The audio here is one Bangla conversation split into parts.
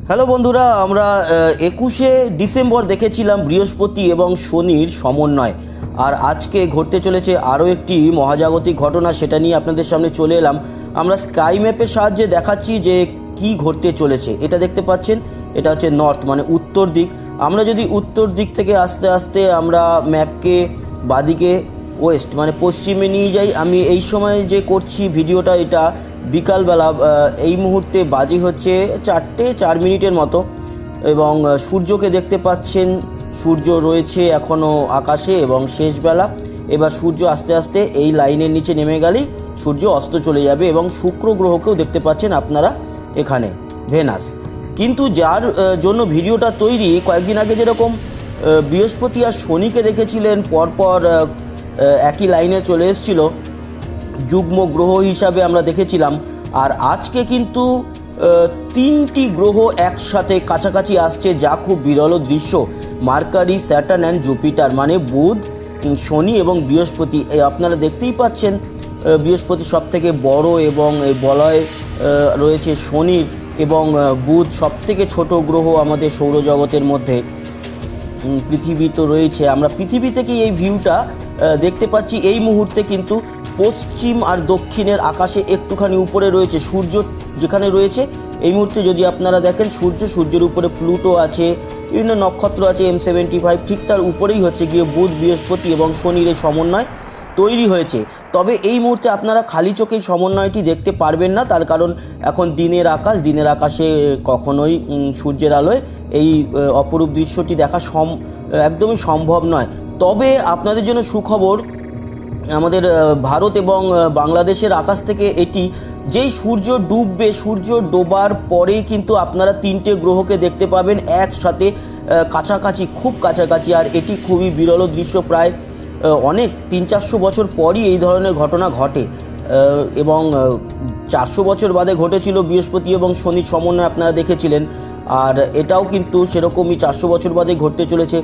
হ্যালো বন্ধুরা, আমরা 21শে ডিসেম্বর দেখেছিলাম বৃহস্পতি এবং শনির সমন্বয়। আর আজকে ঘটতে চলেছে আরও একটি মহাজাগতিক ঘটনা, সেটা নিয়ে আপনাদের সামনে চলে এলাম। আমরা স্কাই ম্যাপের সাহায্যে দেখাচ্ছি যে কি ঘটতে চলেছে। এটা দেখতে পাচ্ছেন, এটা হচ্ছে নর্থ মানে উত্তর দিক। আমরা যদি উত্তর দিক থেকে আস্তে আস্তে আমরা ম্যাপকে বাদিকে ওয়েস্ট মানে পশ্চিমে নিয়ে যাই। আমি এই সময় যে করছি ভিডিওটা, এটা বিকালবেলা, এই মুহূর্তে বাজে হচ্ছে 4:04 মতো এবং সূর্যকে দেখতে পাচ্ছেন। সূর্য রয়েছে এখনও আকাশে এবং শেষবেলা। এবার সূর্য আস্তে আস্তে এই লাইনের নিচে নেমে গেলেই সূর্য অস্ত চলে যাবে এবং শুক্র গ্রহকেও দেখতে পাচ্ছেন আপনারা এখানে, ভেনাস। কিন্তু যার জন্য ভিডিওটা তৈরি, কয়েকদিন আগে যেরকম বৃহস্পতি আর শনিকে দেখেছিলেন পরপর একই লাইনে চলে এসেছিল, যুগ্ম গ্রহ হিসাবে আমরা দেখেছিলাম। আর আজকে কিন্তু তিনটি গ্রহ একসাথে কাছাকাছি আসছে, যা খুব বিরল দৃশ্য। মার্কারি, স্যাটার্ন অ্যান্ড জুপিটার মানে বুধ, শনি এবং বৃহস্পতি। আপনারা দেখতেই পাচ্ছেন বৃহস্পতি সবথেকে বড় এবং বলয় রয়েছে শনির, এবং বুধ সবথেকে ছোট গ্রহ আমাদের সৌরজগতের মধ্যে। পৃথিবী তো রয়েছে, আমরা পৃথিবী থেকে এই ভিউটা দেখতে পাচ্ছি। এই মুহূর্তে কিন্তু পশ্চিম আর দক্ষিণের আকাশে একটুখানি উপরে রয়েছে সূর্য, যেখানে রয়েছে এই মুহূর্তে যদি আপনারা দেখেন সূর্যের উপরে প্লুটো আছে, বিভিন্ন নক্ষত্র আছে, M75, ঠিক তার উপরেই হচ্ছে গিয়ে বুধ, বৃহস্পতি এবং শনির এই সমন্বয় তৈরি হয়েছে। তবে এই মুহূর্তে আপনারা খালি চোখে সমন্বয়টি দেখতে পারবেন না, তার কারণ এখন দিনের আকাশে কখনোই সূর্যের আলোয় এই অপরূপ দৃশ্যটি দেখা একদমই সম্ভব নয়। তবে আপনাদের জন্য সুখবর, আমাদের ভারত এবং বাংলাদেশের আকাশ থেকে এটি যেই সূর্য ডুববে, সূর্য ডোবার পরেই কিন্তু আপনারা তিনটে গ্রহকে দেখতে পাবেন একসাথে, কাছাকাছি, খুব কাছাকাছি। আর এটি খুবই বিরল দৃশ্য, প্রায় অনেক 300-400 বছর পরই এই ধরনের ঘটনা ঘটে এবং 400 বছর বাদে ঘটেছিল বৃহস্পতি এবং শনির সমন্বয়, আপনারা দেখেছিলেন। আর এটাও কিন্তু সেরকমই 400 বছর বাদে ঘটতে চলেছে,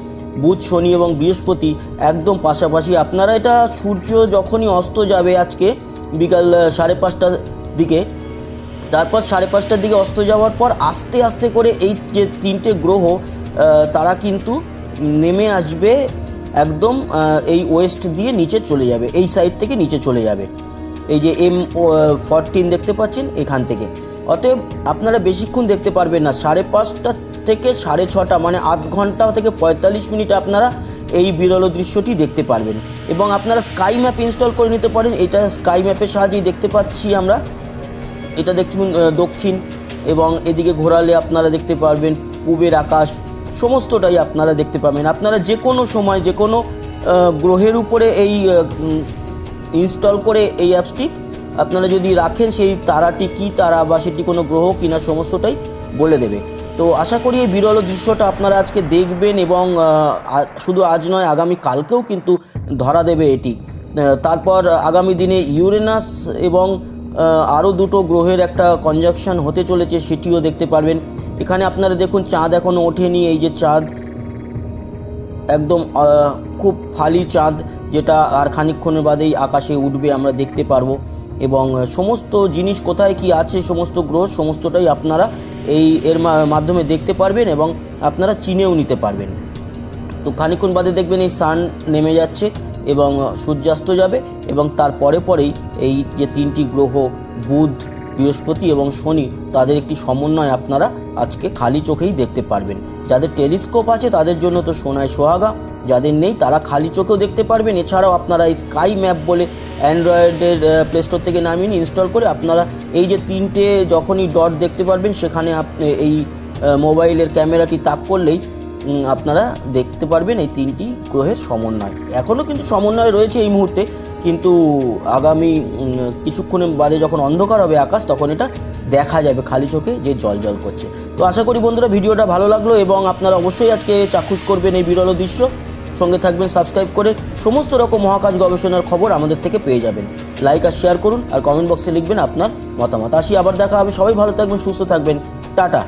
বুধ, শনি এবং বৃহস্পতি একদম পাশাপাশি। আপনারা এটা সূর্য যখনই অস্ত যাবে আজকে বিকাল 5:30টার দিকে, তারপর 5:30টার দিকে অস্ত যাওয়ার পর আস্তে আস্তে করে এই যে তিনটে গ্রহ তারা কিন্তু নেমে আসবে একদম এই ওয়েস্ট দিয়ে নিচে চলে যাবে, এই সাইড থেকে নিচে চলে যাবে। এই যে M14 দেখতে পাচ্ছেন এখান থেকে। অতএব আপনারা বেশিক্ষণ দেখতে পারবেন না, 5:30 থেকে 6:30 মানে আধ ঘন্টা থেকে 45 মিনিট আপনারা এই বিরল দৃশ্যটি দেখতে পারবেন। এবং আপনারা স্কাই ম্যাপ ইনস্টল করে নিতে পারেন, এটা স্কাই ম্যাপের সাহায্যেই দেখতে পাচ্ছি আমরা। এটা দেখছেন দক্ষিণ, এবং এদিকে ঘোরালে আপনারা দেখতে পারবেন পূবের আকাশ, সমস্তটাই আপনারা দেখতে পাবেন। আপনারা যে কোনো সময় যে কোনো গ্রহের উপরে এই ইনস্টল করে এই অ্যাপসটি আপনারা যদি রাখেন, সেই তারাটি কী তারা বা সেটি কোনো গ্রহ কিনা সমস্তটাই বলে দেবে। তো আশা করি এই বিরল দৃশ্যটা আপনারা আজকে দেখবেন এবং শুধু আজ নয়, আগামী কালকেও কিন্তু ধরা দেবে এটি। তারপর আগামী দিনে ইউরেনাস এবং আরও দুটো গ্রহের একটা কনজাংশন হতে চলেছে, সেটিও দেখতে পারবেন। এখানে আপনারা দেখুন চাঁদ এখনও ওঠেনি, এই যে চাঁদ একদম খুব ফালি চাঁদ, যেটা আর খানিকক্ষণের বাদেই আকাশে উঠবে, আমরা দেখতে পারবো। এবং সমস্ত জিনিস কোথায় কি আছে, সমস্ত গ্রহ সমস্তটাই আপনারা এর মাধ্যমে দেখতে পারবেন এবং আপনারা চিনেও নিতে পারবেন। তো খানিকক্ষণ বাদে দেখবেন এই সান নেমে যাচ্ছে এবং সূর্যাস্ত যাবে, এবং তার পরেই এই যে তিনটি গ্রহ বুধ, বৃহস্পতি এবং শনি, তাদের একটি সমন্বয় আপনারা আজকে খালি চোখেই দেখতে পারবেন। যাদের টেলিস্কোপ আছে তাদের জন্য তো সোনায় সোহাগা, যাদের নেই তারা খালি চোখেও দেখতে পারবেন। এছাড়াও আপনারা এই স্কাই ম্যাপ বলে অ্যান্ড্রয়েডের প্লে স্টোর থেকে নামিয়ে ইনস্টল করে আপনারা এই যে তিনটে যখনই ডট দেখতে পারবেন, সেখানে এই মোবাইলের ক্যামেরাটি তাক করলেই আপনারা দেখতে পারবেন এই তিনটি গ্রহের সমন্বয়। এখনও কিন্তু সমন্বয় রয়েছে এই মুহূর্তে, কিন্তু আগামী কিছুক্ষণের বাদে যখন অন্ধকার হবে আকাশ, তখন এটা দেখা যাবে খালি চোখে যে জল করছে। তো আশা করি বন্ধুরা ভিডিওটা ভালো লাগলো এবং আপনারা অবশ্যই আজকে চাক্ষুষ করবেন এই বিরল দৃশ্য। সঙ্গে থাকবেন সাবস্ক্রাইব করে, সমস্ত রকম মহাকাশ গবেষণার খবর আমাদের থেকে পেয়ে যাবেন। লাইক আর শেয়ার করুন আর কমেন্ট বক্সে লিখবেন আপনার মতামত। আসি, আবার দেখা হবে। সবাই ভালো থাকবেন, সুস্থ থাকবেন, টাটা।